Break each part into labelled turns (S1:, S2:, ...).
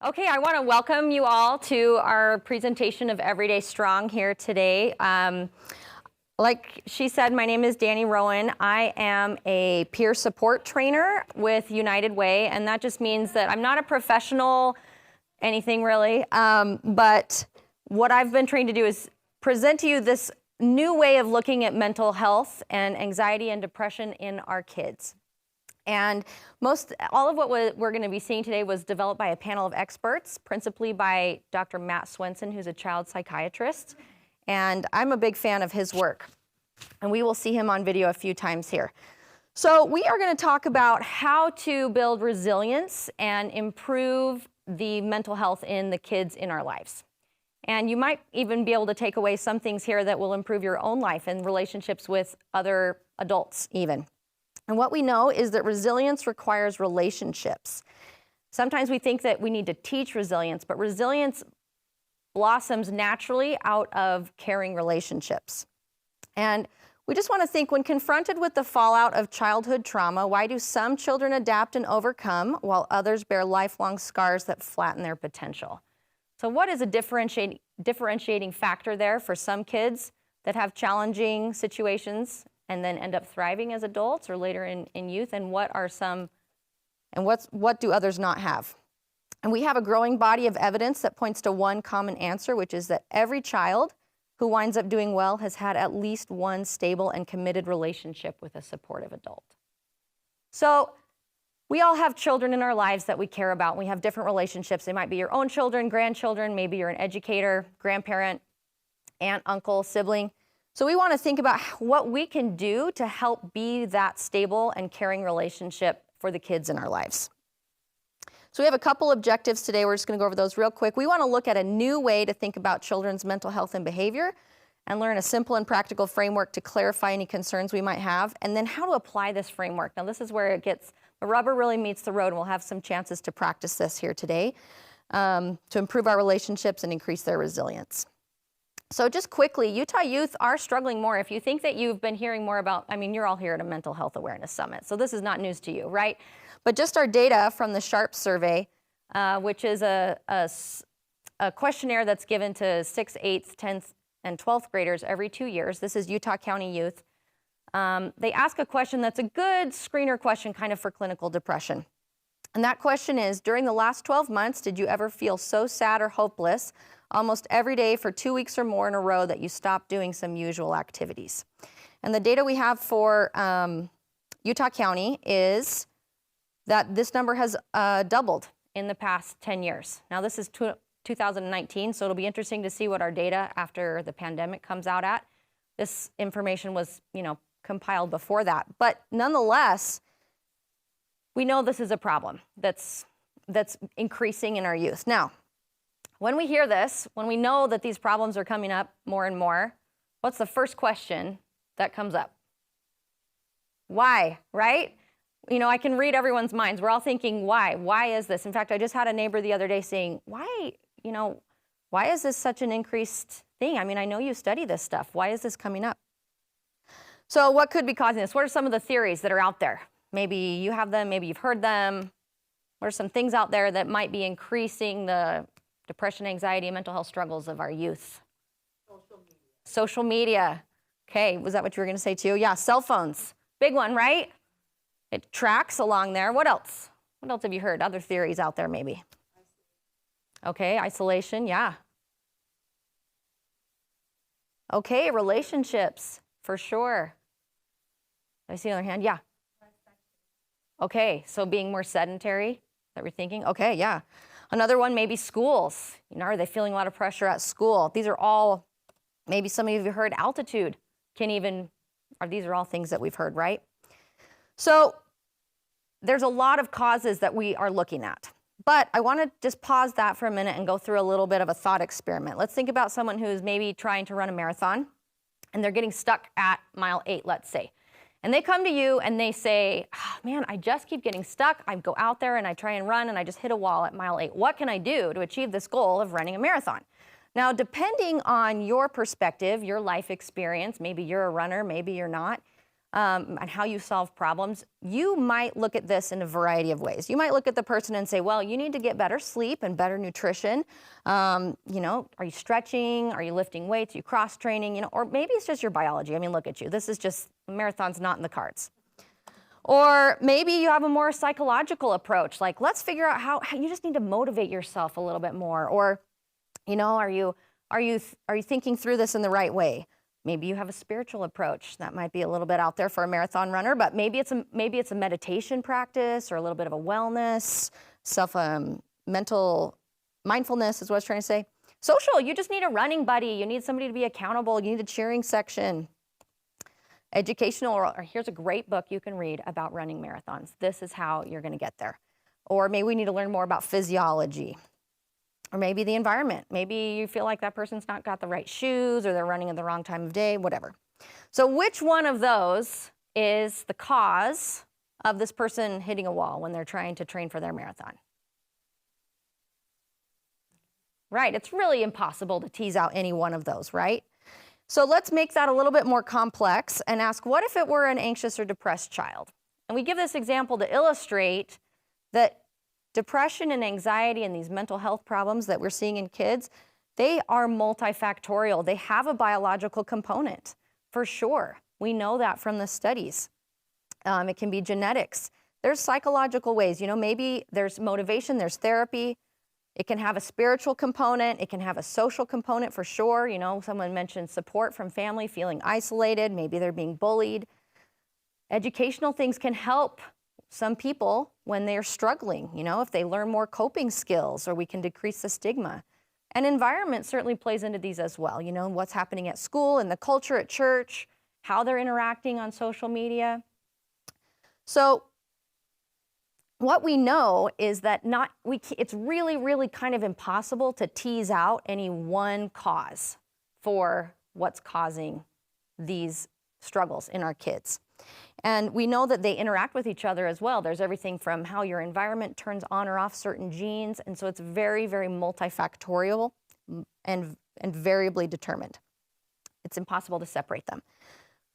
S1: Okay, I want to welcome you all to our presentation of Everyday Strong here today. Like she said, my name is Danny Rowan. I am a peer support trainer with United Way, and that just means that I'm not a professional anything really, but what I've been trained to do is present to you this new way of looking at mental health and anxiety and depression in our kids. And all of what we're going to be seeing today was developed by a panel of experts, principally by Dr. Matt Swenson, who's a child psychiatrist. And I'm a big fan of his work. And we will see him on video a few times here. So we are going to talk about how to build resilience and improve the mental health in the kids in our lives. And you might even be able to take away some things here that will improve your own life and relationships with other adults even. And what we know is that resilience requires relationships. Sometimes we think that we need to teach resilience, but resilience blossoms naturally out of caring relationships. And we just want to think, when confronted with the fallout of childhood trauma, why do some children adapt and overcome while others bear lifelong scars that flatten their potential? So what is a differentiating factor there for some kids that have challenging situations and then end up thriving as adults or later in youth, and what do others not have? And we have a growing body of evidence that points to one common answer, which is that every child who winds up doing well has had at least one stable and committed relationship with a supportive adult. So we all have children in our lives that we care about. We have different relationships. They might be your own children, grandchildren, maybe you're an educator, grandparent, aunt, uncle, sibling. So we want to think about what we can do to help be that stable and caring relationship for the kids in our lives. So we have a couple objectives today. We're just going to go over those real quick. We want to look at a new way to think about children's mental health and behavior and learn a simple and practical framework to clarify any concerns we might have, and then how to apply this framework. Now this is where the rubber really meets the road, and we'll have some chances to practice this here today to improve our relationships and increase their resilience. So just quickly, Utah youth are struggling more. If you think that you've been hearing more about, you're all here at a Mental Health Awareness Summit, so this is not news to you, right? But just our data from the SHARP survey, which is a questionnaire that's given to 6th, 8th, 10th, and 12th graders every 2 years. This is Utah County youth. They ask a question that's a good screener question kind of for clinical depression. And that question is, during the last 12 months, did you ever feel so sad or hopeless almost every day for 2 weeks or more in a row that you stopped doing some usual activities? And the data we have for Utah County is that this number has doubled in the past 10 years. Now this is 2019, so it'll be interesting to see what our data after the pandemic comes out at. This information was, compiled before that. But nonetheless, we know this is a problem that's increasing in our youth. Now, when we hear this, when we know that these problems are coming up more and more, what's the first question that comes up? Why, right? I can read everyone's minds. We're all thinking, why? Why is this? In fact, I just had a neighbor the other day saying, why is this such an increased thing? I know you study this stuff. Why is this coming up? So what could be causing this? What are some of the theories that are out there? Maybe you have them, maybe you've heard them. What are some things out there that might be increasing the depression, anxiety, and mental health struggles of our youth? Social media. Okay, was that what you were going to say too? Yeah, cell phones. Big one, right? It tracks along there. What else? What else have you heard? Other theories out there maybe? Okay, isolation, yeah. Okay, relationships, for sure. I see another hand, yeah. Okay, so being more sedentary, that we're thinking? Okay, yeah. Another one, maybe schools. Are they feeling a lot of pressure at school? These are all, maybe some of you have heard altitude these are all things that we've heard, right? So there's a lot of causes that we are looking at. But I want to just pause that for a minute and go through a little bit of a thought experiment. Let's think about someone who's maybe trying to run a marathon, and they're getting stuck at mile 8, let's say. And they come to you and they say, man, I just keep getting stuck. I go out there and I try and run and I just hit a wall at mile 8. What can I do to achieve this goal of running a marathon? Now, depending on your perspective, your life experience, maybe you're a runner, maybe you're not, and how you solve problems, you might look at this in a variety of ways. You might look at the person and say, well, you need to get better sleep and better nutrition. Are you stretching? Are you lifting weights? Are you cross-training? Or maybe it's just your biology. I mean, look at you. This is just, marathon's not in the cards. Or maybe you have a more psychological approach, like let's figure out how you just need to motivate yourself a little bit more. Or, are you thinking through this in the right way? Maybe you have a spiritual approach that might be a little bit out there for a marathon runner, but maybe it's a meditation practice or a little bit of a wellness, mental mindfulness is what I was trying to say. Social, you just need a running buddy. You need somebody to be accountable. You need a cheering section. Educational, or here's a great book you can read about running marathons. This is how you're going to get there. Or maybe we need to learn more about physiology. Or maybe the environment. Maybe you feel like that person's not got the right shoes or they're running at the wrong time of day, whatever. So which one of those is the cause of this person hitting a wall when they're trying to train for their marathon? Right, it's really impossible to tease out any one of those, right? So let's make that a little bit more complex and ask, what if it were an anxious or depressed child? And we give this example to illustrate that depression and anxiety and these mental health problems that we're seeing in kids, they are multifactorial. They have a biological component, for sure. We know that from the studies. It can be genetics. There's psychological ways. Maybe there's motivation, there's therapy. It can have a spiritual component. It can have a social component, for sure. Someone mentioned support from family, feeling isolated. Maybe they're being bullied. Educational things can help some people when they're struggling, if they learn more coping skills, or we can decrease the stigma. And environment certainly plays into these as well. What's happening at school and the culture at church, how they're interacting on social media. So what we know is that it's really, really kind of impossible to tease out any one cause for what's causing these struggles in our kids. And we know that they interact with each other as well. There's everything from how your environment turns on or off certain genes. And so it's very, very multifactorial and variably determined. It's impossible to separate them.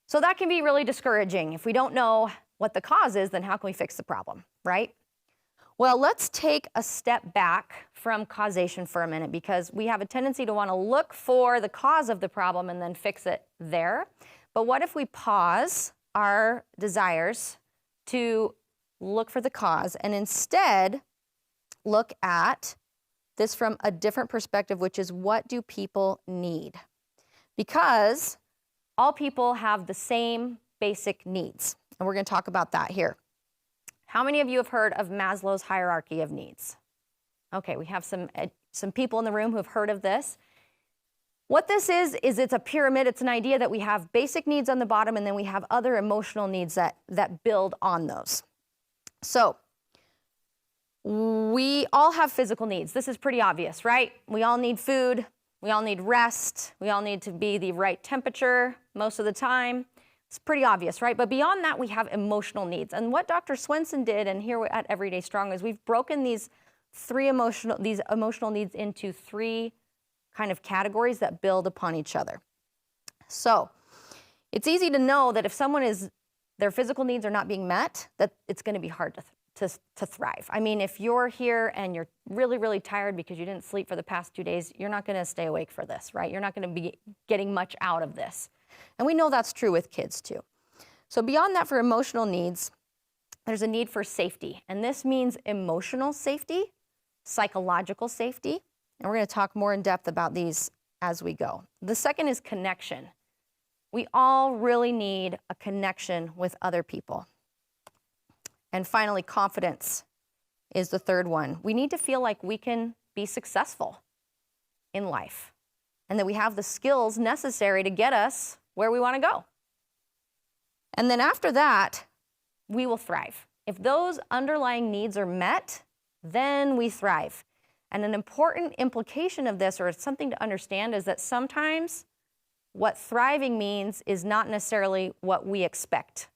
S1: So that can be really discouraging. If we don't know what the cause is, then how can we fix the problem, right? Well, let's take a step back from causation for a minute, because we have a tendency to want to look for the cause of the problem and then fix it there. But what if we pause our desires to look for the cause and instead look at this from a different perspective, which is, what do people need? Because all people have the same basic needs, and we're going to talk about that here. How many of you have heard of Maslow's hierarchy of needs? Okay, we have some people in the room who have heard of this. What this is it's a pyramid. It's an idea that we have basic needs on the bottom, and then we have other emotional needs that build on those. So we all have physical needs. This is pretty obvious, right? We all need food. We all need rest. We all need to be the right temperature most of the time. It's pretty obvious, right? But beyond that, we have emotional needs. And what Dr. Swenson did, and here at Everyday Strong, is we've broken these emotional needs into three kind of categories that build upon each other. So it's easy to know that if their physical needs are not being met, that it's going to be hard to thrive. I mean, if you're here and you're really, really tired because you didn't sleep for the past 2 days, you're not going to stay awake for this, right? You're not going to be getting much out of this. And we know that's true with kids too. So beyond that, for emotional needs, there's a need for safety. And this means emotional safety, psychological safety. And we're going to talk more in depth about these as we go. The second is connection. We all really need a connection with other people. And finally, confidence is the third one. We need to feel like we can be successful in life and that we have the skills necessary to get us where we want to go. And then after that, we will thrive. If those underlying needs are met, then we thrive. And an important implication of this, or something to understand, is that sometimes what thriving means is not necessarily what we expect.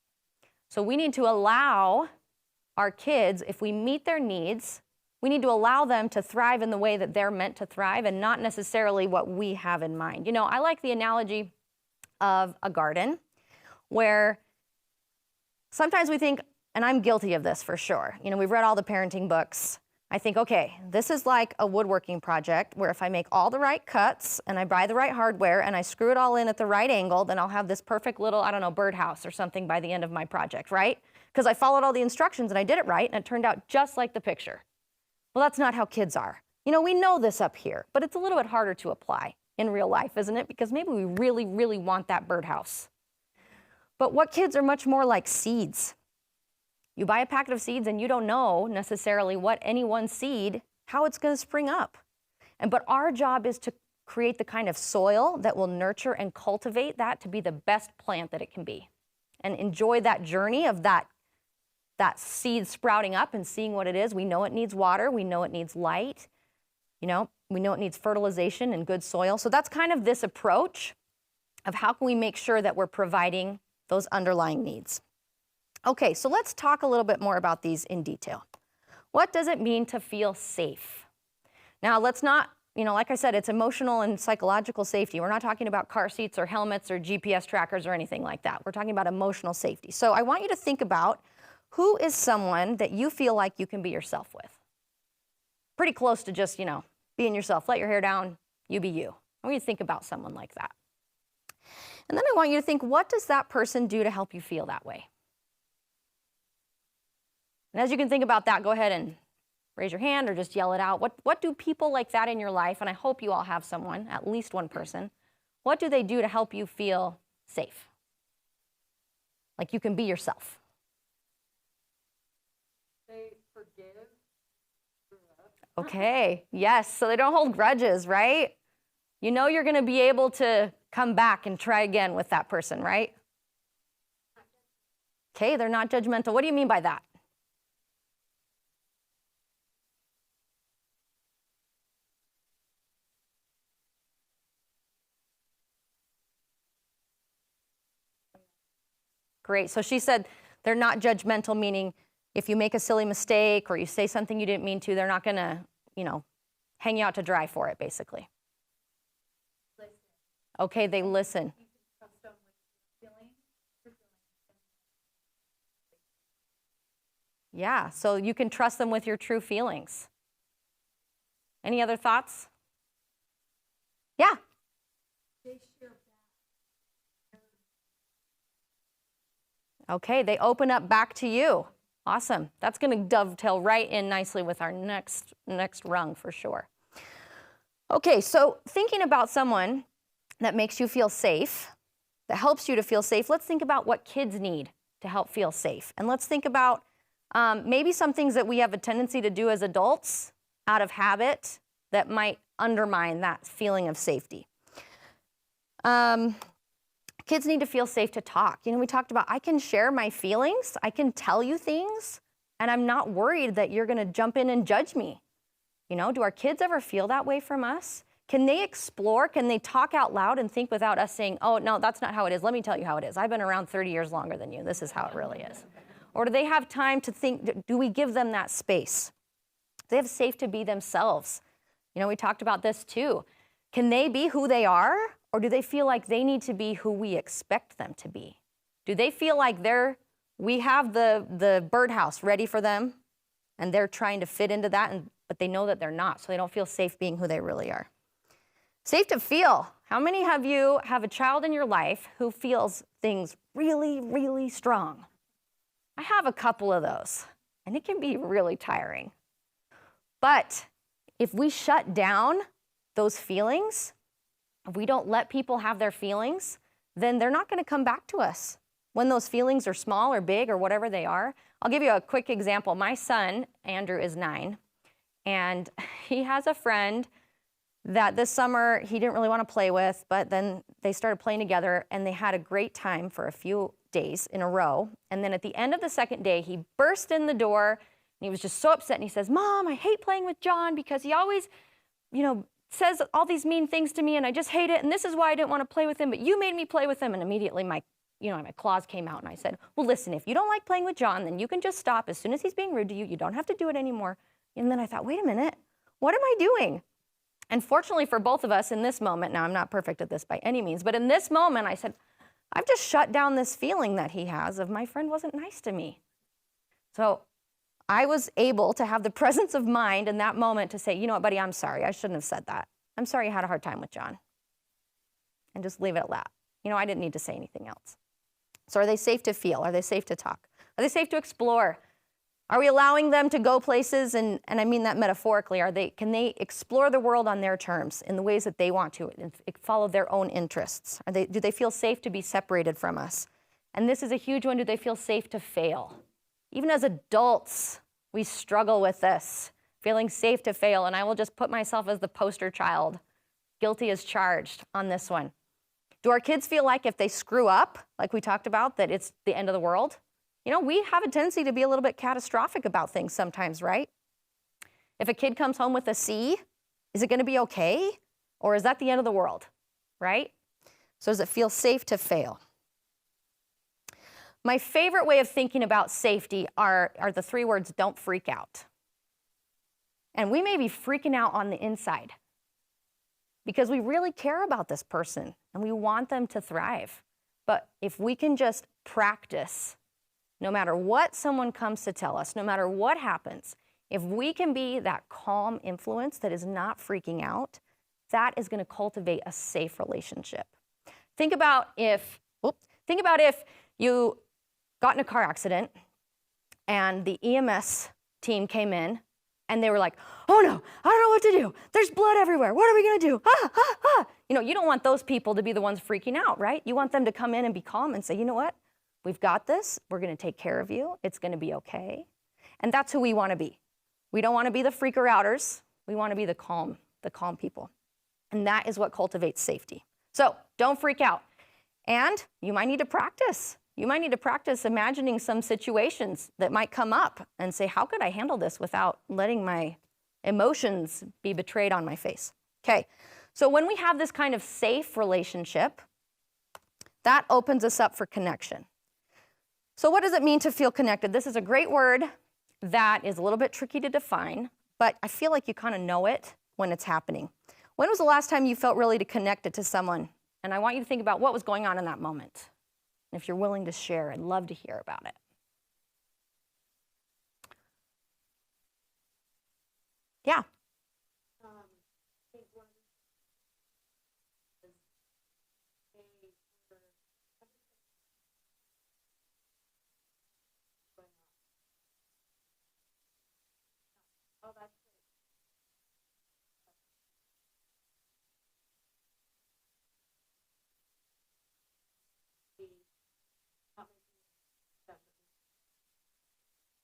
S1: So we need to allow our kids, if we meet their needs, we need to allow them to thrive in the way that they're meant to thrive and not necessarily what we have in mind. I like the analogy of a garden where Sometimes we think, and I'm guilty of this for sure, we've read all the parenting books. I think, okay, this is like a woodworking project where if I make all the right cuts and I buy the right hardware and I screw it all in at the right angle, then I'll have this perfect little, birdhouse or something by the end of my project, right? Because I followed all the instructions and I did it right and it turned out just like the picture. Well, that's not how kids are. We know this up here, but it's a little bit harder to apply in real life, isn't it? Because maybe we really, really want that birdhouse. But what kids are much more like seeds. You buy a packet of seeds and you don't know necessarily what any one seed, how it's going to spring up. But our job is to create the kind of soil that will nurture and cultivate that to be the best plant that it can be. And enjoy that journey of that seed sprouting up and seeing what it is. We know it needs water. We know it needs light. We know it needs fertilization and good soil. So that's kind of this approach of how can we make sure that we're providing those underlying needs. Okay, so let's talk a little bit more about these in detail. What does it mean to feel safe? Now, let's not, like I said, it's emotional and psychological safety. We're not talking about car seats or helmets or GPS trackers or anything like that. We're talking about emotional safety. So I want you to think about who is someone that you feel like you can be yourself with. Pretty close to just, being yourself. Let your hair down, you be you. I want you to think about someone like that. And then I want you to think, what does that person do to help you feel that way? And as you can think about that, go ahead and raise your hand or just yell it out. What do people like that in your life, and I hope you all have someone, at least one person, what do they do to help you feel safe? Like you can be yourself.
S2: They forgive.
S1: Okay, yes, so they don't hold grudges, right? You're going to be able to come back and try again with that person, right? Okay, they're not judgmental. What do you mean by that? Great. So she said they're not judgmental, meaning if you make a silly mistake or you say something you didn't mean to, they're not going to, hang you out to dry for it, basically.
S2: Listen.
S1: Okay, they listen.
S2: You can trust them with feelings.
S1: Yeah, so you can trust them with your true feelings. Any other thoughts? Yeah.
S2: They share back.
S1: Okay, they open up back to you. Awesome. That's going to dovetail right in nicely with our next rung for sure. Okay, so thinking about someone that makes you feel safe, that helps you to feel safe, let's think about what kids need to help feel safe. And let's think about maybe some things that we have a tendency to do as adults out of habit that might undermine that feeling of safety. Kids need to feel safe to talk. We talked about I can share my feelings, I can tell you things, and I'm not worried that you're going to jump in and judge me. Do our kids ever feel that way from us? Can they explore? Can they talk out loud and think without us saying, oh, no, that's not how it is. Let me tell you how it is. I've been around 30 years longer than you. This is how it really is. Or do they have time to think? Do we give them that space? Do they have safe to be themselves? We talked about this too. Can they be who they are? Or do they feel like they need to be who we expect them to be? Do they feel like we have the birdhouse ready for them and they're trying to fit into that, but they know that they're not, so they don't feel safe being who they really are? Safe to feel. How many of you have a child in your life who feels things really, really strong? I have a couple of those, and it can be really tiring. But if we shut down those feelings, if we don't let people have their feelings, then they're not going to come back to us when those feelings are small or big or whatever they are. I'll give you a quick example. My son, Andrew, is 9, and he has a friend that this summer he didn't really want to play with, but then they started playing together, and they had a great time for a few days in a row. And then at the end of the second day, he burst in the door, and he was just so upset, and he says, Mom, I hate playing with John because he always, says all these mean things to me, and I just hate it, and this is why I didn't want to play with him, but you made me play with him. And immediately my claws came out, and I said, well, listen, if you don't like playing with John, then you can just stop. As soon as he's being rude to you, you don't have to do it anymore. And then I thought, wait a minute, what am I doing? And fortunately for both of us in this moment, now I'm not perfect at this by any means, but in this moment I said, I've just shut down this feeling that he has of my friend wasn't nice to me. So I was able to have the presence of mind in that moment to say, you know what, buddy, I'm sorry. I shouldn't have said that. I'm sorry you had a hard time with John. And just leave it at that. You know, I didn't need to say anything else. So are they safe to feel? Are they safe to talk? Are they safe to explore? Are we allowing them to go places, and I mean that metaphorically, can they explore the world on their terms in the ways that they want to and follow their own interests? Do they feel safe to be separated from us? And this is a huge one, do they feel safe to fail? Even as adults, we struggle with this, feeling safe to fail, and I will just put myself as the poster child, guilty as charged on this one. Do our kids feel like if they screw up, like we talked about, that it's the end of the world? You know, we have a tendency to be a little bit catastrophic about things sometimes, right? If a kid comes home with a C, is it going to be okay? Or is that the end of the world, right? So does it feel safe to fail? My favorite way of thinking about safety are the three words, don't freak out. And we may be freaking out on the inside because we really care about this person and we want them to thrive. But if we can just practice, no matter what someone comes to tell us, no matter what happens, if we can be that calm influence that is not freaking out, that is going to cultivate a safe relationship. Think about if you got in a car accident and the EMS team came in and they were like, oh no, I don't know what to do. There's blood everywhere. What are we going to do? Ah, ah, ah. You know, you don't want those people to be the ones freaking out, right? You want them to come in and be calm and say, you know what? We've got this. We're going to take care of you. It's going to be okay. And that's who we want to be. We don't want to be the freaker outers. We want to be the calm people. And that is what cultivates safety. So don't freak out. And you might need to practice. You might need to practice imagining some situations that might come up and say, how could I handle this without letting my emotions be betrayed on my face? Okay, so when we have this kind of safe relationship, that opens us up for connection. So what does it mean to feel connected? This is a great word that is a little bit tricky to define, but I feel like you kind of know it when it's happening. When was the last time you felt really connected to someone? And I want you to think about what was going on in that moment. And if you're willing to share, I'd love to hear about it. Yeah.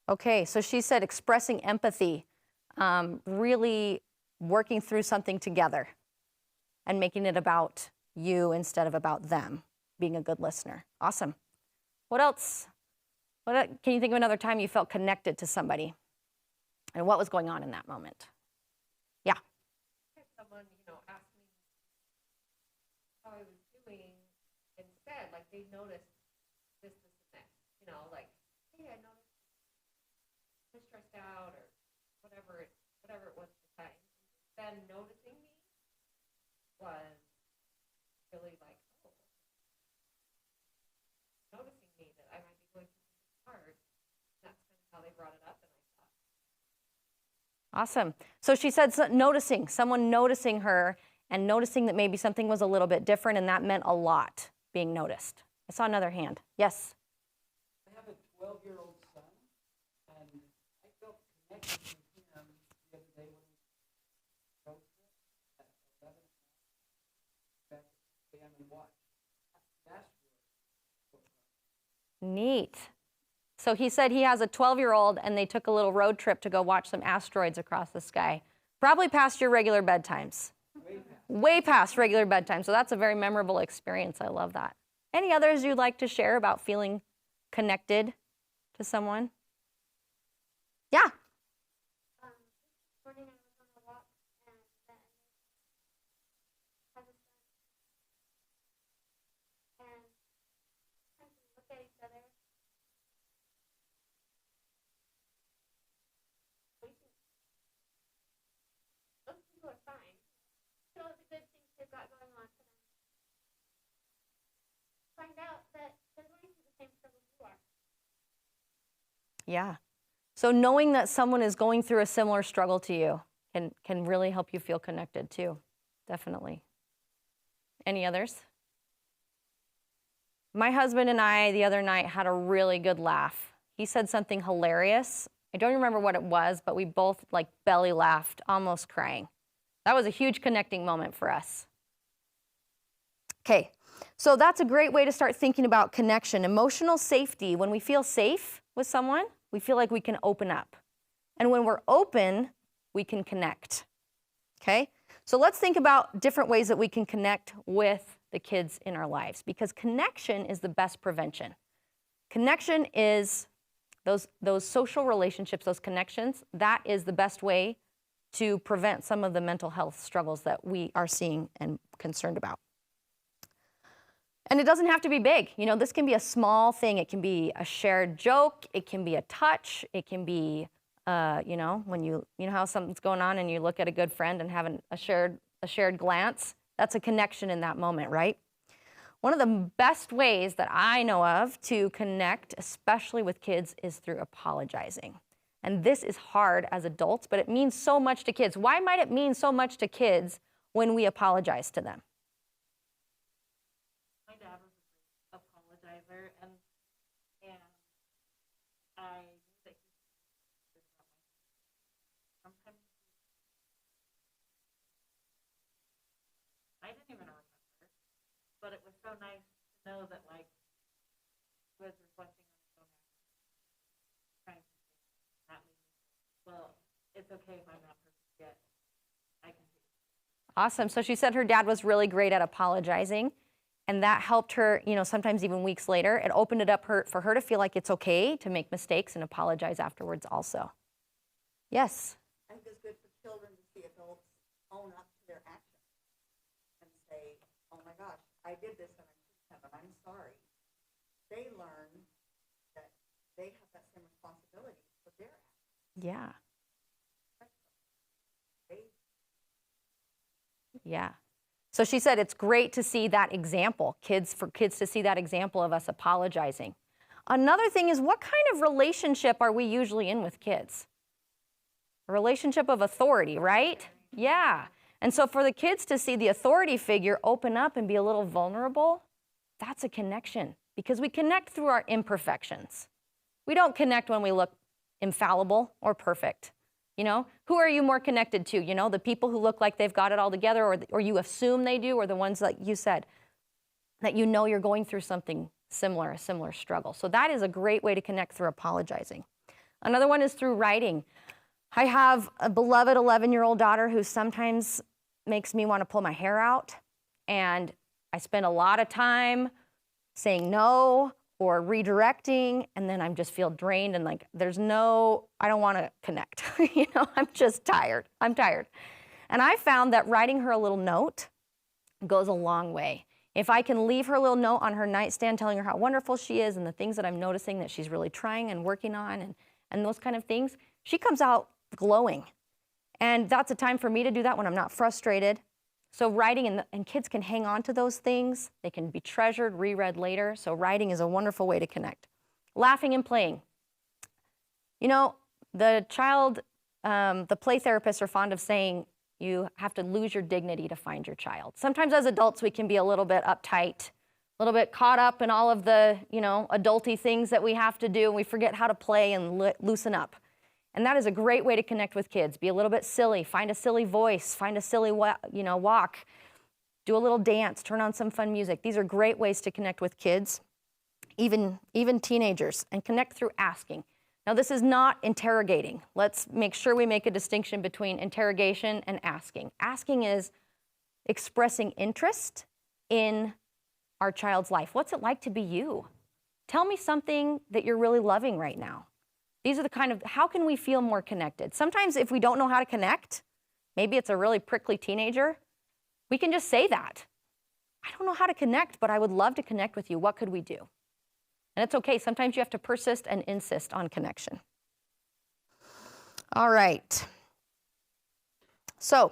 S1: Okay, so she said expressing empathy, really working through something together and making it about you instead of about them, being a good listener. Awesome. What else? Can you think of another time you felt connected to somebody? And what was going on in that moment? Yeah.
S2: Someone, asked me how I was doing and said, like, they noticed this, and that, like, hey, I noticed I'm stressed out or whatever it was at the time. Then noticing me was really like, oh, noticing me that I might be going through something hard. That's kind of how they brought it up, and I thought.
S1: Awesome. So she said someone noticing her and noticing that maybe something was a little bit different, and that meant a lot, being noticed. I saw another hand. Yes?
S3: I have a 12-year-old son, and I felt connected to him the other day when we road trip at 11 back at 6 a.m. and watched asteroids.
S1: Neat. So he said he has a 12-year-old and they took a little road trip to go watch some asteroids across the sky. Probably past your regular bedtimes. Way past regular bedtime. So that's a very memorable experience. I love that. Any others you'd like to share about feeling connected to someone? Yeah.
S4: This morning I was on a walk and then I was and kind of look at each other. Those people are fine. So the good things they've got going on for them. Find out
S1: Yeah. So knowing that someone is going through a similar struggle to you can really help you feel connected too. Definitely. Any others? My husband and I the other night had a really good laugh. He said something hilarious. I don't remember what it was, but we both like belly laughed, almost crying. That was a huge connecting moment for us. Okay, so that's a great way to start thinking about connection. Emotional safety, when we feel safe with someone, we feel like we can open up. And when we're open, we can connect. Okay, so let's think about different ways that we can connect with the kids in our lives, because connection is the best prevention. Connection is those social relationships, those connections, that is the best way to prevent some of the mental health struggles that we are seeing and concerned about. And it doesn't have to be big. You know, this can be a small thing. It can be a shared joke. It can be a touch. It can be, when you know how something's going on and you look at a good friend and have a shared glance. That's a connection in that moment, right? One of the best ways that I know of to connect, especially with kids, is through apologizing. And this is hard as adults, but it means so much to kids. Why might it mean so much to kids when we apologize to them?
S5: My dad was a great apologizer, and I knew that he was about my sometimes I didn't even remember, but it was so nice to know that like he was reflecting on his own actions, trying to not make me well, it's okay if I'm not perfect yet. I can do it.
S1: Awesome. So she said her dad was really great at apologizing, and that helped her, sometimes even weeks later. It opened it up for her to feel like it's okay to make mistakes and apologize afterwards also. Yes?
S6: I think it's good for children to see adults own up to their actions and say, oh my gosh, I did this and I shouldn't have, and I'm sorry. They learn that they have that same responsibility for their actions.
S1: Yeah.
S6: They
S1: Yeah. So she said it's great to see that example, for kids to see that example of us apologizing. Another thing is, what kind of relationship are we usually in with kids? A relationship of authority, right? Yeah. And so for the kids to see the authority figure open up and be a little vulnerable, that's a connection, because we connect through our imperfections. We don't connect when we look infallible or perfect. Who are you more connected to? The people who look like they've got it all together, or you assume they do, or the ones like you said, that you're going through something similar, a similar struggle. So that is a great way to connect through apologizing. Another one is through writing. I have a beloved 11-year-old daughter who sometimes makes me want to pull my hair out, and I spend a lot of time saying no or redirecting, and then I just feel drained and like I don't want to connect. I'm just tired. I'm tired. And I found that writing her a little note goes a long way. If I can leave her a little note on her nightstand telling her how wonderful she is and the things that I'm noticing that she's really trying and working on and those kind of things, she comes out glowing. And that's a time for me to do that when I'm not frustrated. So writing, and kids can hang on to those things. They can be treasured, reread later. So writing is a wonderful way to connect. Laughing and playing. The play therapists are fond of saying you have to lose your dignity to find your child. Sometimes as adults, we can be a little bit uptight, a little bit caught up in all of the, adulty things that we have to do, and we forget how to play and loosen up. And that is a great way to connect with kids. Be a little bit silly, find a silly voice, find a silly walk, do a little dance, turn on some fun music. These are great ways to connect with kids, even teenagers, and connect through asking. Now, this is not interrogating. Let's make sure we make a distinction between interrogation and asking. Asking is expressing interest in our child's life. What's it like to be you? Tell me something that you're really loving right now. These are the kind of, how can we feel more connected? Sometimes if we don't know how to connect, maybe it's a really prickly teenager, we can just say that. I don't know how to connect, but I would love to connect with you. What could we do? And it's okay. Sometimes you have to persist and insist on connection. All right. So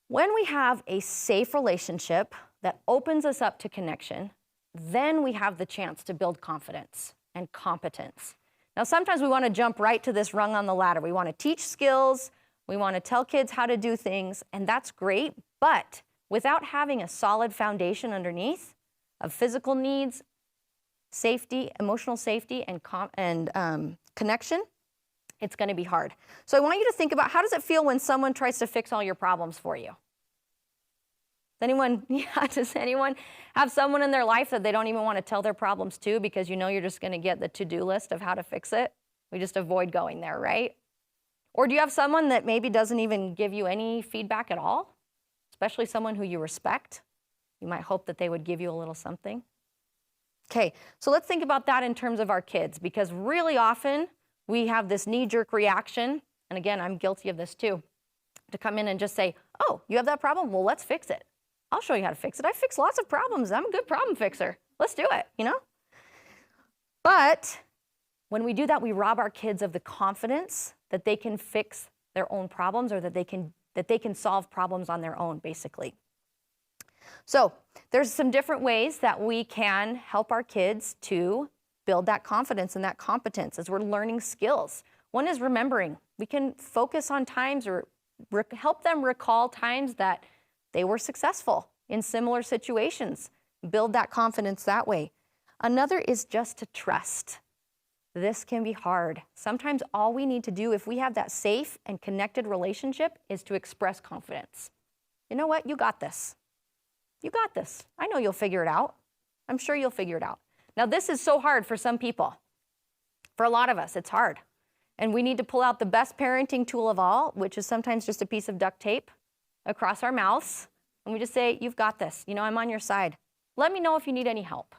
S1: when we have a safe relationship that opens us up to connection, then we have the chance to build confidence and competence. Now, sometimes we want to jump right to this rung on the ladder. We want to teach skills, we want to tell kids how to do things, and that's great, but without having a solid foundation underneath of physical needs, safety, emotional safety, and connection, it's going to be hard. So I want you to think about, how does it feel when someone tries to fix all your problems for you? Does anyone have someone in their life that they don't even want to tell their problems to because you know you're just going to get the to-do list of how to fix it? We just avoid going there, right? Or do you have someone that maybe doesn't even give you any feedback at all, especially someone who you respect? You might hope that they would give you a little something. Okay, so let's think about that in terms of our kids, because really often we have this knee-jerk reaction, and again, I'm guilty of this too, to come in and just say, oh, you have that problem? Well, let's fix it. I'll show you how to fix it. I fix lots of problems. I'm a good problem fixer. Let's do it, you know? But when we do that, we rob our kids of the confidence that they can fix their own problems, or that they can solve problems on their own, basically. So there's some different ways that we can help our kids to build that confidence and that competence as we're learning skills. One is remembering. We can focus on times or help them recall times that they were successful in similar situations. Build that confidence that way. Another is just to trust. This can be hard. Sometimes all we need to do, if we have that safe and connected relationship, is to express confidence. You know what? You got this. You got this. I know you'll figure it out. I'm sure you'll figure it out. Now, this is so hard for some people. For a lot of us, it's hard. And we need to pull out the best parenting tool of all, which is sometimes just a piece of duct tape across our mouths. And we just say, you've got this. You know, I'm on your side. Let me know if you need any help.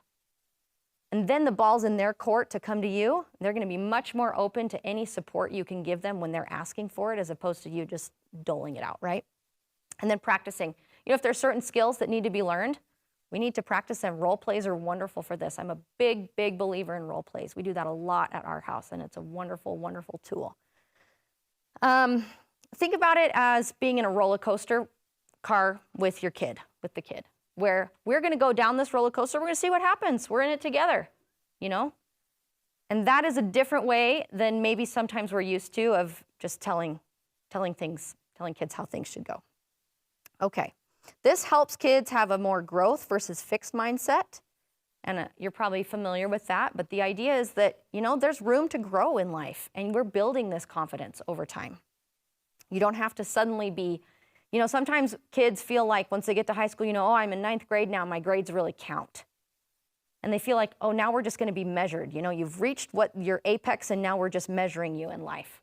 S1: And then the ball's in their court to come to you. They're going to be much more open to any support you can give them when they're asking for it, as opposed to you just doling it out, right? And then practicing. You know, if there's certain skills that need to be learned, we need to practice them. Role plays are wonderful for this. I'm a big, big believer in role plays. We do that a lot at our house, and it's a wonderful, wonderful tool. Think about it as being in a roller coaster car with your kid, with the kid, where we're going to go down this roller coaster. We're going to see what happens. We're in it together, you know? And that is a different way than maybe sometimes we're used to of just telling kids how things should go. Okay. This helps kids have a more growth versus fixed mindset. And you're probably familiar with that. But the idea is that, you know, there's room to grow in life. And we're building this confidence over time. You don't have to suddenly be, you know, sometimes kids feel like once they get to high school, you know, oh, I'm in 9th grade now, my grades really count. And they feel like, oh, now we're just going to be measured. You know, you've reached what your apex, and now we're just measuring you in life.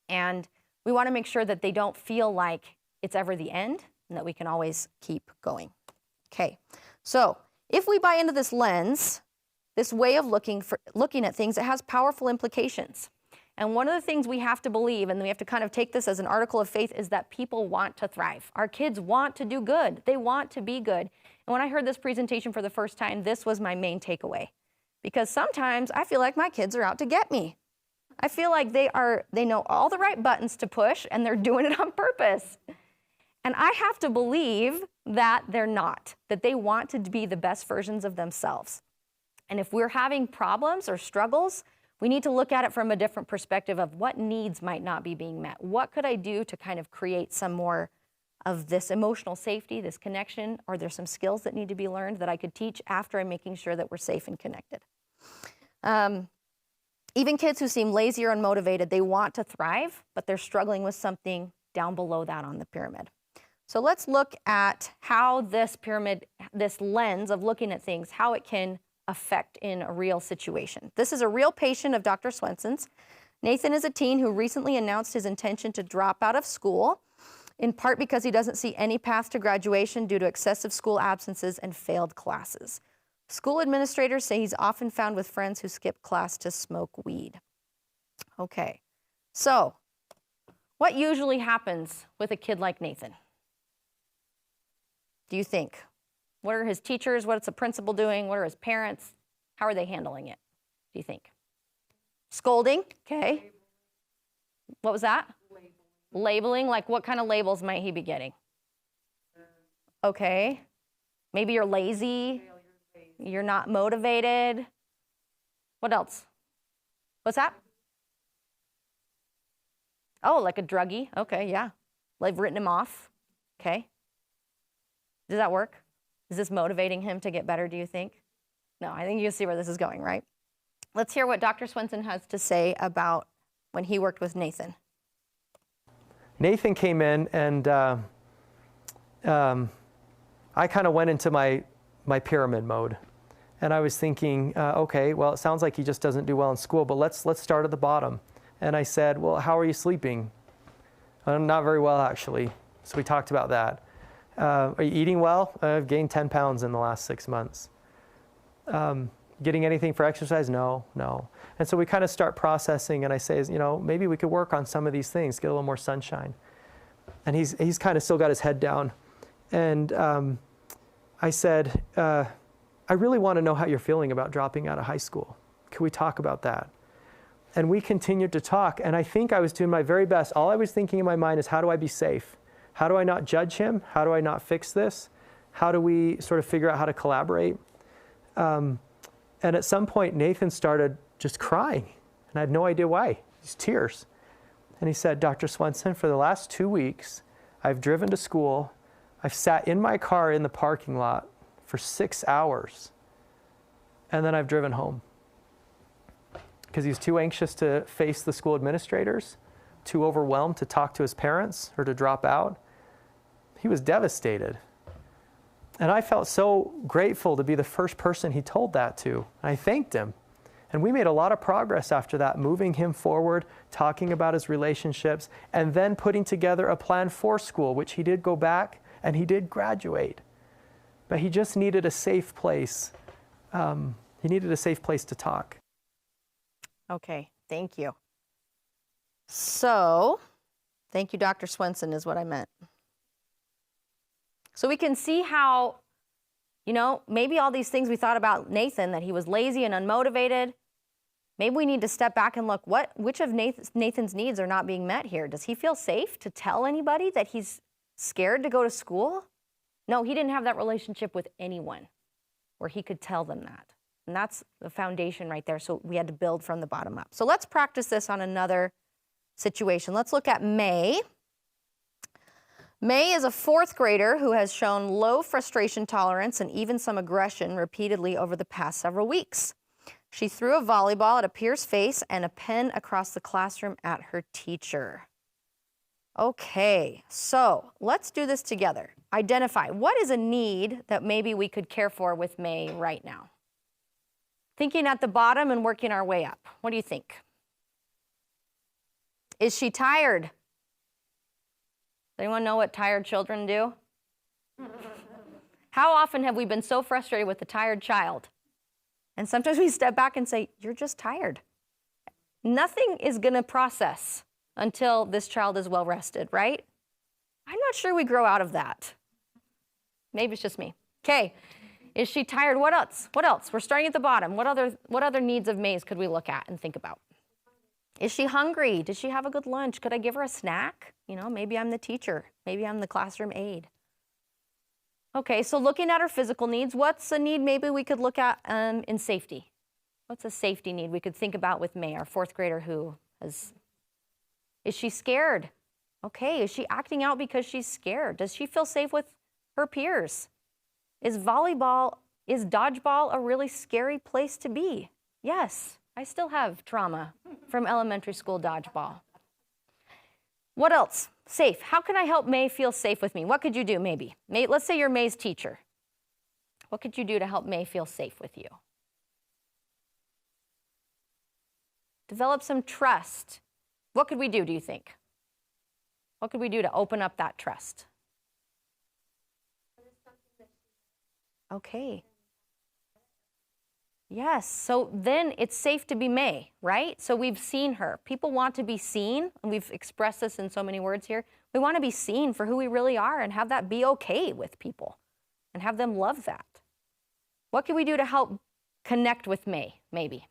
S1: And we want to make sure that they don't feel like it's ever the end, and that we can always keep going. Okay, so if we buy into this lens, this way of looking at things, it has powerful implications. And one of the things we have to believe, and we have to kind of take this as an article of faith, is that people want to thrive. Our kids want to do good. They want to be good. And when I heard this presentation for the first time, this was my main takeaway. Because sometimes I feel like my kids are out to get me. I feel like they know all the right buttons to push, and they're doing it on purpose. And I have to believe that they're not, that they want to be the best versions of themselves. And if we're having problems or struggles, we need to look at it from a different perspective of what needs might not be being met. What could I do to kind of create some more of this emotional safety, this connection, or there's some skills that need to be learned that I could teach after I'm making sure that we're safe and connected. Even kids who seem lazy or unmotivated, they want to thrive, but they're struggling with something down below that on the pyramid. So let's look at how this pyramid, this lens of looking at things, how it can affect in a real situation. This is a real patient of Dr. Swenson's. Nathan is a teen who recently announced his intention to drop out of school, in part because he doesn't see any path to graduation due to excessive school absences and failed classes. School administrators say he's often found with friends who skip class to smoke weed. Okay, so what usually happens with a kid like Nathan? Do you think? What are his teachers? What's the principal doing? What are his parents? How are they handling it, do you think? Scolding, okay. What was that? Labeling, like what kind of labels might he be getting? Okay. Maybe you're lazy. You're not motivated. What else? What's that? Oh, like a druggie. Okay, yeah. They've written him off. Okay. Does that work? Is this motivating him to get better, do you think? No, I think you see where this is going, right? Let's hear what Dr. Swenson has to say about when he worked with Nathan.
S7: Nathan came in, and I kind of went into my pyramid mode. And I was thinking, okay, well, it sounds like he just doesn't do well in school, but let's start at the bottom. And I said, well, how are you sleeping? Not very well, actually. So we talked about that. Are you eating well? I've gained 10 pounds in the last 6 months. Getting anything for exercise? No. And so we kind of start processing, and I say, maybe we could work on some of these things, get a little more sunshine. And he's kind of still got his head down. And I said, I really want to know how you're feeling about dropping out of high school. Can we talk about that? And we continued to talk, and I think I was doing my very best. All I was thinking in my mind is, how do I be safe? How do I not judge him? How do I not fix this? How do we sort of figure out how to collaborate? And at some point, Nathan started just crying, and I had no idea why. These tears. And he said, Dr. Swenson, for the last 2 weeks, I've driven to school. I've sat in my car in the parking lot for 6 hours, and then I've driven home. Because he was too anxious to face the school administrators, too overwhelmed to talk to his parents or to drop out. He was devastated. And I felt so grateful to be the first person he told that to. I thanked him. And we made a lot of progress after that, moving him forward, talking about his relationships, and then putting together a plan for school, which he did go back and he did graduate. But he just needed a safe place. He needed a safe place to talk.
S1: Okay, thank you. So, thank you, Dr. Swenson, is what I meant. So we can see how, maybe all these things we thought about Nathan, that he was lazy and unmotivated, maybe we need to step back and look, which of Nathan's needs are not being met here? Does he feel safe to tell anybody that he's scared to go to school? No, he didn't have that relationship with anyone where he could tell them that. And that's the foundation right there. So we had to build from the bottom up. So let's practice this on another situation. Let's look at May. May is a 4th grader who has shown low frustration tolerance and even some aggression repeatedly over the past several weeks. She threw a volleyball at a peer's face and a pen across the classroom at her teacher. Okay, so let's do this together. Identify what is a need that maybe we could care for with May right now. Thinking at the bottom and working our way up. What do you think? Is she tired? Does anyone know what tired children do? How often have we been so frustrated with a tired child? And sometimes we step back and say, you're just tired. Nothing is going to process until this child is well rested, right? I'm not sure we grow out of that. Maybe it's just me. Okay. Is she tired? What else? What else? We're starting at the bottom. What other needs of May's could we look at and think about? Is she hungry? Did she have a good lunch? Could I give her a snack? Maybe I'm the teacher. Maybe I'm the classroom aide. Okay, so looking at her physical needs, what's a need maybe we could look at in safety? What's a safety need we could think about with May, our 4th grader is she scared? Okay, is she acting out because she's scared? Does she feel safe with her peers? Is dodgeball a really scary place to be? Yes, I still have trauma from elementary school dodgeball. What else? Safe. How can I help May feel safe with me? What could you do maybe? Let's say you're May's teacher. What could you do to help May feel safe with you? Develop some trust. What could we do you think? What could we do to open up that trust? Okay. Yes, so then it's safe to be May, right? So we've seen her. People want to be seen, and we've expressed this in so many words here. We want to be seen for who we really are and have that be okay with people and have them love that. What can we do to help connect with May, maybe?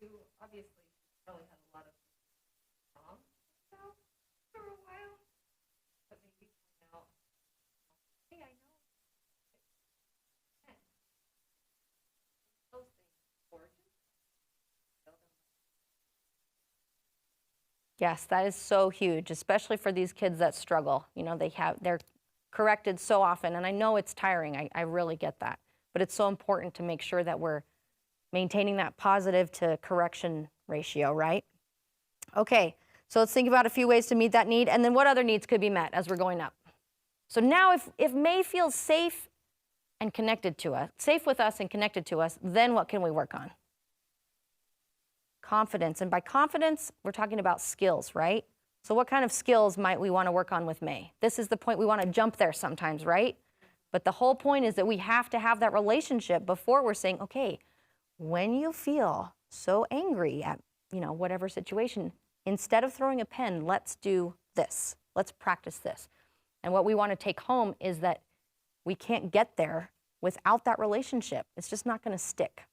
S2: You obviously probably had a lot of wrong for a while, but maybe point out, hey, I know those things gorgeous. Tell them
S1: Yes, that is so huge, especially for these kids that struggle. You know, they're corrected so often, and I know it's tiring. I really get that. But it's so important to make sure that we're maintaining that positive to correction ratio, right? Okay, so let's think about a few ways to meet that need, and then what other needs could be met as we're going up. So now if May feels safe and connected to us, safe with us and connected to us, then what can we work on? Confidence. And by confidence, we're talking about skills, right? So what kind of skills might we want to work on with May? This is the point, we want to jump there sometimes, right? But the whole point is that we have to have that relationship before we're saying, okay, when you feel so angry at, you know, whatever situation, instead of throwing a pen, let's do this. Let's practice this. And what we want to take home is that we can't get there without that relationship. It's just not going to stick.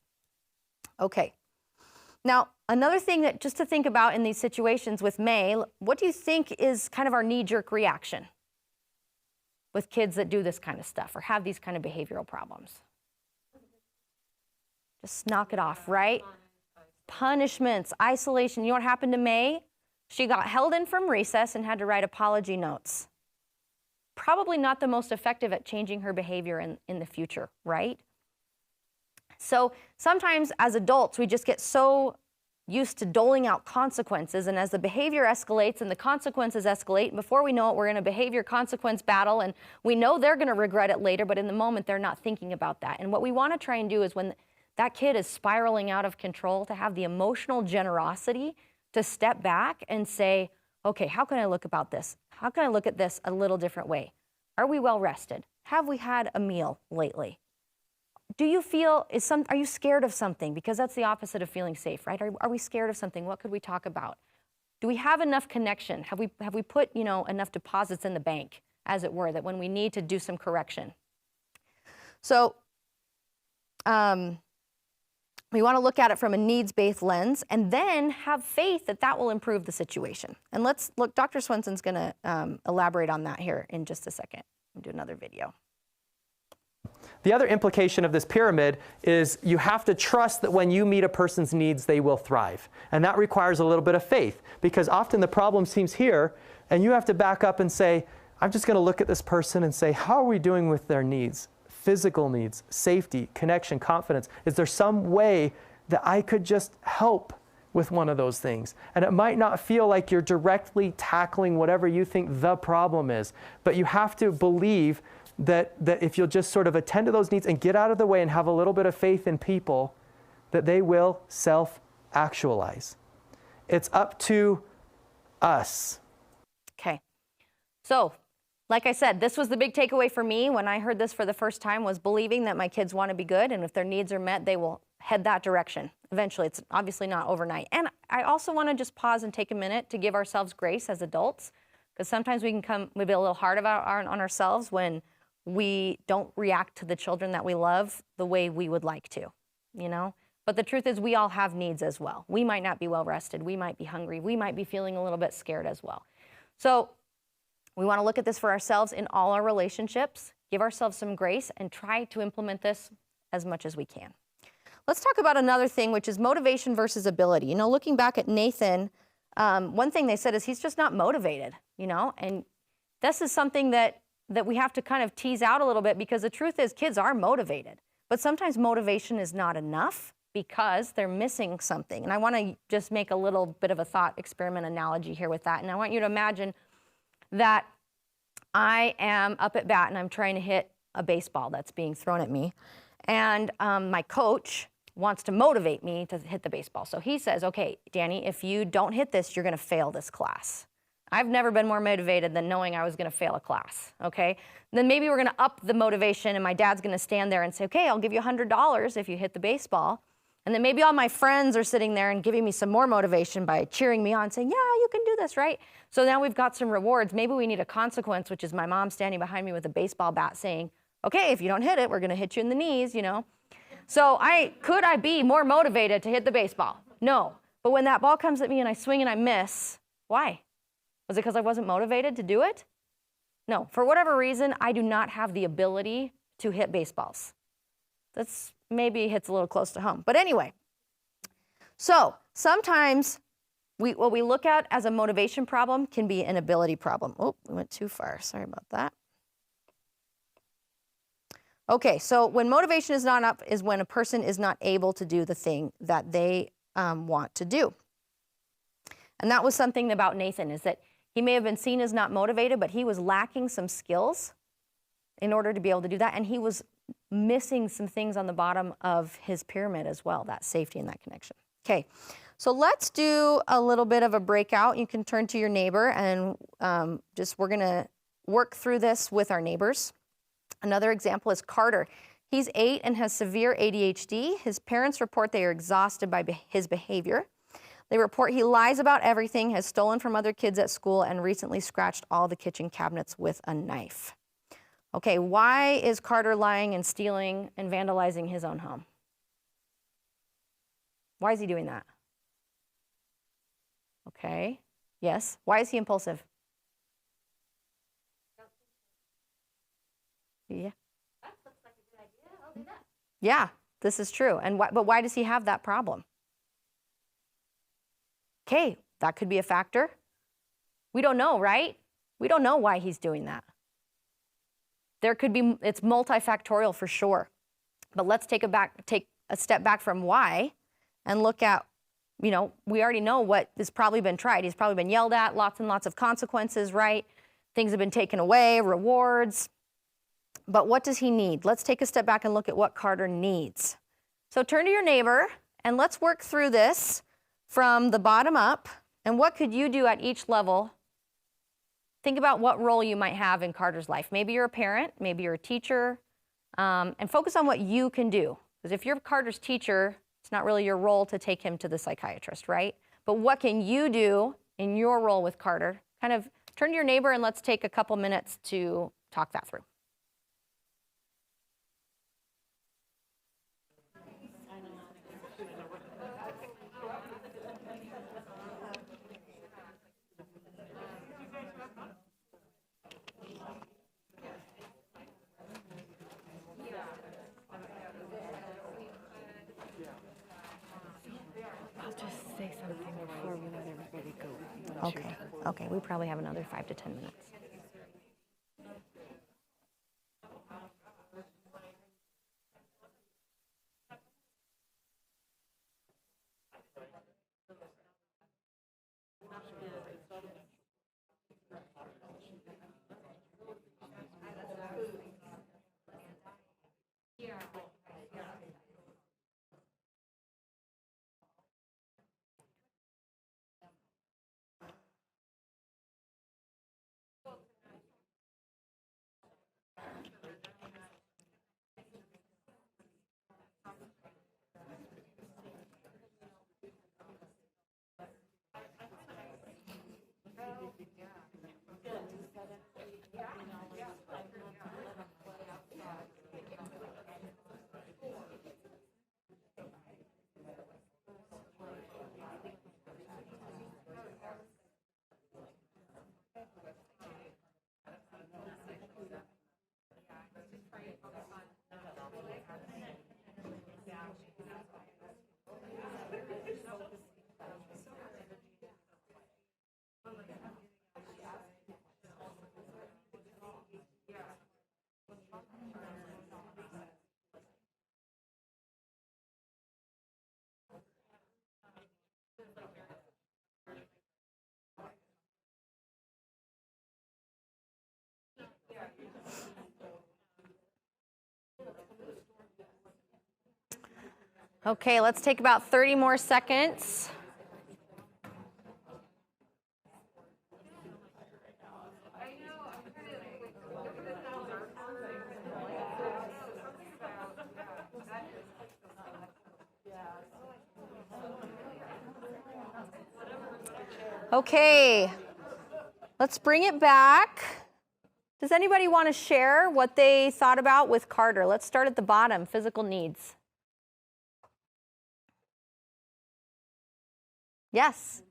S1: Okay. Now, another thing that just to think about in these situations with May, what do you think is kind of our knee-jerk reaction with kids that do this kind of stuff or have these kind of behavioral problems? Just knock it off, right? Punishments, isolation. You know what happened to May? She got held in from recess and had to write apology notes. Probably not the most effective at changing her behavior in the future, right? So sometimes as adults, we just get so used to doling out consequences, and as the behavior escalates and the consequences escalate, before we know it, we're in a behavior consequence battle, and we know they're going to regret it later, but in the moment, they're not thinking about that. And what we want to try and do is when that kid is spiraling out of control, to have the emotional generosity to step back and say, okay, how can I look about this? How can I look at this a little different way? Are we well rested? Have we had a meal lately? Do you feel, are you scared of something? Because that's the opposite of feeling safe, right? Are we scared of something? What could we talk about? Do we have enough connection? Have we put, you know, enough deposits in the bank, as it were, that when we need to do some correction? So we want to look at it from a needs-based lens and then have faith that that will improve the situation. And let's look, Dr. Swenson's going to elaborate on that here in just a second. I'll do another video.
S7: The other implication of this pyramid is you have to trust that when you meet a person's needs, they will thrive. And that requires a little bit of faith, because often the problem seems here, and you have to back up and say, I'm just going to look at this person and say, how are we doing with their needs? Physical needs, safety, connection, confidence. Is there some way that I could just help with one of those things? And it might not feel like you're directly tackling whatever you think the problem is, but you have to believe that if you'll just sort of attend to those needs and get out of the way and have a little bit of faith in people, that they will self-actualize. It's up to us.
S1: Okay. So, like I said, this was the big takeaway for me when I heard this for the first time, was believing that my kids want to be good, and if their needs are met, they will head that direction. Eventually, it's obviously not overnight. And I also want to just pause and take a minute to give ourselves grace as adults, because sometimes we can be a little hard on ourselves when we don't react to the children that we love the way we would like to, you know? But the truth is we all have needs as well. We might not be well rested. We might be hungry. We might be feeling a little bit scared as well. So we want to look at this for ourselves in all our relationships, give ourselves some grace, and try to implement this as much as we can. Let's talk about another thing, which is motivation versus ability. You know, looking back at Nathan, one thing they said is he's just not motivated, you know? And this is something that we have to kind of tease out a little bit, because the truth is kids are motivated, but sometimes motivation is not enough because they're missing something. And I want to just make a little bit of a thought experiment analogy here with that. And I want you to imagine that I am up at bat and I'm trying to hit a baseball that's being thrown at me. And my coach wants to motivate me to hit the baseball. So he says, okay, Danny, if you don't hit this, you're going to fail this class. I've never been more motivated than knowing I was going to fail a class, okay? Then maybe we're going to up the motivation, and my dad's going to stand there and say, okay, I'll give you $100 if you hit the baseball. And then maybe all my friends are sitting there and giving me some more motivation by cheering me on, saying, yeah, you can do this, right? So now we've got some rewards. Maybe we need a consequence, which is my mom standing behind me with a baseball bat saying, okay, if you don't hit it, we're going to hit you in the knees, you know? So could I be more motivated to hit the baseball? No. But when that ball comes at me and I swing and I miss, why? Was it because I wasn't motivated to do it? No. For whatever reason, I do not have the ability to hit baseballs. That's maybe hits a little close to home. But anyway, so sometimes What we look at as a motivation problem can be an ability problem. Oh, we went too far. Sorry about that. Okay, so when motivation is not up is when a person is not able to do the thing that they want to do. And that was something about Nathan, is that he may have been seen as not motivated, but he was lacking some skills in order to be able to do that. And he was missing some things on the bottom of his pyramid as well, that safety and that connection. Okay, so let's do a little bit of a breakout. You can turn to your neighbor and we're gonna work through this with our neighbors. Another example is Carter. He's 8 and has severe ADHD. His parents report they are exhausted by his behavior. They report he lies about everything, has stolen from other kids at school, and recently scratched all the kitchen cabinets with a knife. Okay, why is Carter lying and stealing and vandalizing his own home? Why is he doing that? Okay, yes. Why is he impulsive? Yeah.
S2: That looks like a good idea. I'll do that.
S1: Yeah, this is true. But why does he have that problem? Okay, that could be a factor. We don't know, right? We don't know why he's doing that. There could be, it's multifactorial for sure. But let's take a step back from why and look at, we already know what has probably been tried. He's probably been yelled at, lots and lots of consequences, right? Things have been taken away, rewards. But what does he need? Let's take a step back and look at what Carter needs. So turn to your neighbor and let's work through this from the bottom up. And what could you do at each level? Think about what role you might have in Carter's life. Maybe you're a parent, maybe you're a teacher, and focus on what you can do. Because if you're Carter's teacher, it's not really your role to take him to the psychiatrist, right? But what can you do in your role with Carter? Kind of turn to your neighbor and let's take a couple minutes to talk that through.
S2: Say something before we let everybody go.
S1: Okay, we probably have another 5 to 10 minutes. Okay, let's take about 30 more seconds. Okay, let's bring it back. Does anybody want to share what they thought about with Carter? Let's start at the bottom, physical needs. Yes.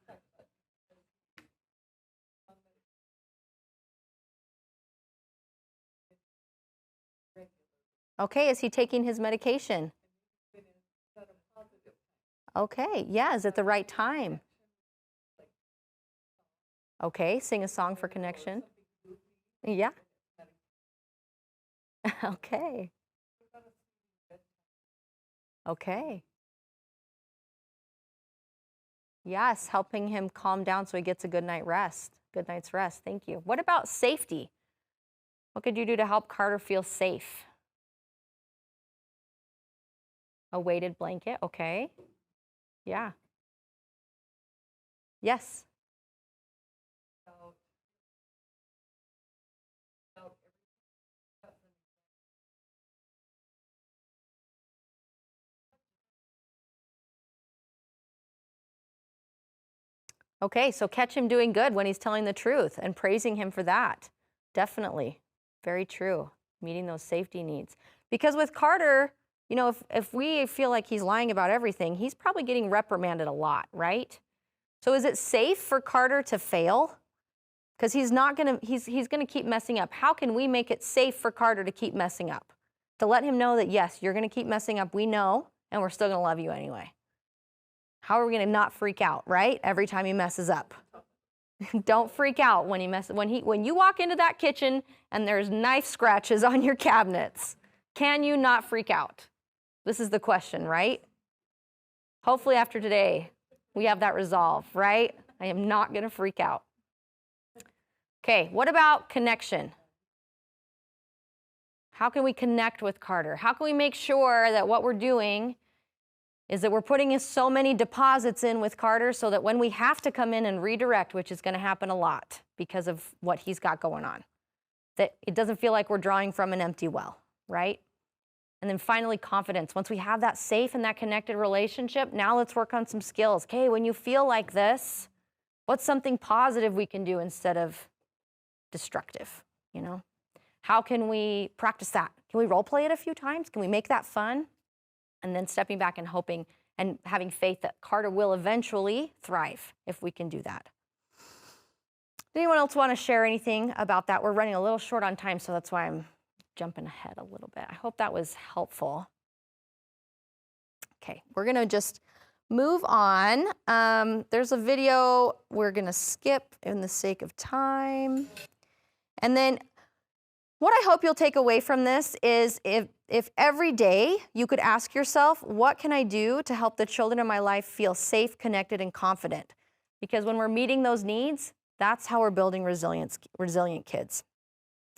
S1: Okay, is he taking his medication? Okay, yeah, is it the right time? Okay, sing a song for connection. Yeah. Okay. Okay. Yes, helping him calm down so he gets a good night's rest. Thank you. What about safety? What could you do to help Carter feel safe? A weighted blanket. Okay. Yeah. Yes. Okay, so catch him doing good when he's telling the truth and praising him for that. Definitely. Very true. Meeting those safety needs. Because with Carter, you know, if we feel like he's lying about everything, he's probably getting reprimanded a lot, right? So is it safe for Carter to fail? Because he's gonna keep messing up. How can we make it safe for Carter to keep messing up? To let him know that, yes, you're gonna keep messing up, we know, and we're still gonna love you anyway. How are we gonna not freak out, right? Every time he messes up. Don't freak out when you walk into that kitchen and there's knife scratches on your cabinets. Can you not freak out? This is the question, right? Hopefully after today, we have that resolve, right? I am not gonna freak out. Okay, what about connection? How can we connect with Carter? How can we make sure that what we're doing is that we're putting so many deposits in with Carter so that when we have to come in and redirect, which is going to happen a lot because of what he's got going on, that it doesn't feel like we're drawing from an empty well, right? And then finally, confidence. Once we have that safe and that connected relationship, now let's work on some skills. Okay, when you feel like this, what's something positive we can do instead of destructive, you know? How can we practice that? Can we role play it a few times? Can we make that fun? And then stepping back and hoping and having faith that Carter will eventually thrive if we can do that. Does anyone else want to share anything about that? We're running a little short on time, so that's why I'm jumping ahead a little bit. I hope that was helpful. Okay, we're going to just move on. There's a video we're going to skip in the sake of time. And then what I hope you'll take away from this is if every day you could ask yourself, what can I do to help the children in my life feel safe, connected, and confident? Because when we're meeting those needs, that's how we're building resilient kids.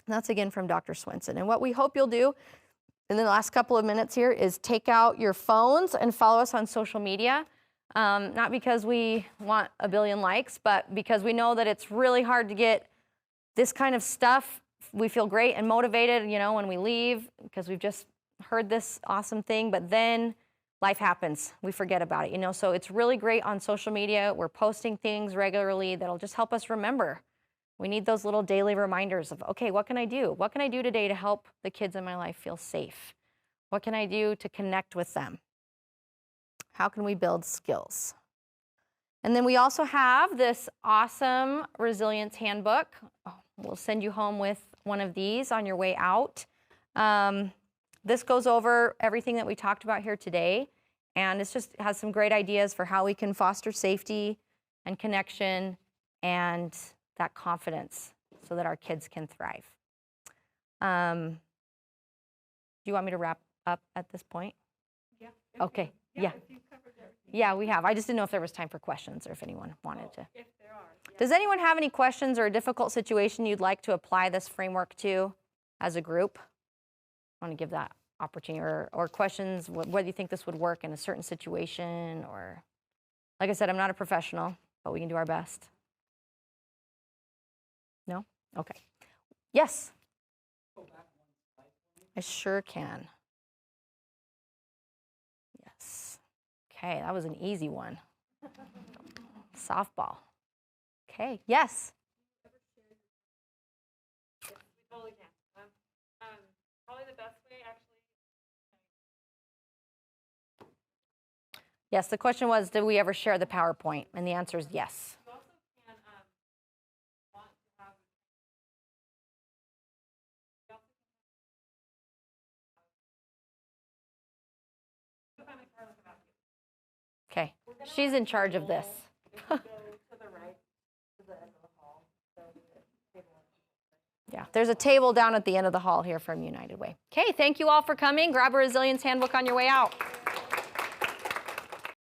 S1: And that's again from Dr. Swenson. And what we hope you'll do in the last couple of minutes here is take out your phones and follow us on social media. Not because we want a billion likes, but because we know that it's really hard to get this kind of stuff. We feel great and motivated, you know, when we leave because we've just heard this awesome thing, but then life happens. We forget about it, you know, so it's really great on social media. We're posting things regularly that'll just help us remember. We need those little daily reminders of, okay, what can I do? What can I do today to help the kids in my life feel safe? What can I do to connect with them? How can we build skills? And then we also have this awesome resilience handbook. We'll send you home with one of these on your way out. This goes over everything that we talked about here today, and it just has some great ideas for how we can foster safety and connection and that confidence so that our kids can thrive. Do you want me to wrap up at this point?
S2: Yeah.
S1: Okay. Yeah.
S2: If you covered everything.
S1: Yeah, we have. I just didn't know if there was time for questions or if anyone wanted to.
S2: If there are. Yeah.
S1: Does anyone have any questions or a difficult situation you'd like to apply this framework to as a group? I want to give that opportunity or questions, whether you think this would work in a certain situation or, like I said, I'm not a professional, but we can do our best. No? Okay. Yes? I sure can. Yes. Okay, that was an easy one. Softball. Okay, yes?
S5: We totally can. Probably the best way, actually.
S1: Yes, the question was, did we ever share the PowerPoint? And the answer is yes.
S5: You also can want to have. You also can have Carlos about you.
S1: Okay, she's in charge of this.
S5: If you go to the right, to the end of the hall,
S1: Yeah, there's a table down at the end of the hall here from United Way. Okay, thank you all for coming. Grab a Resilience Handbook on your way out.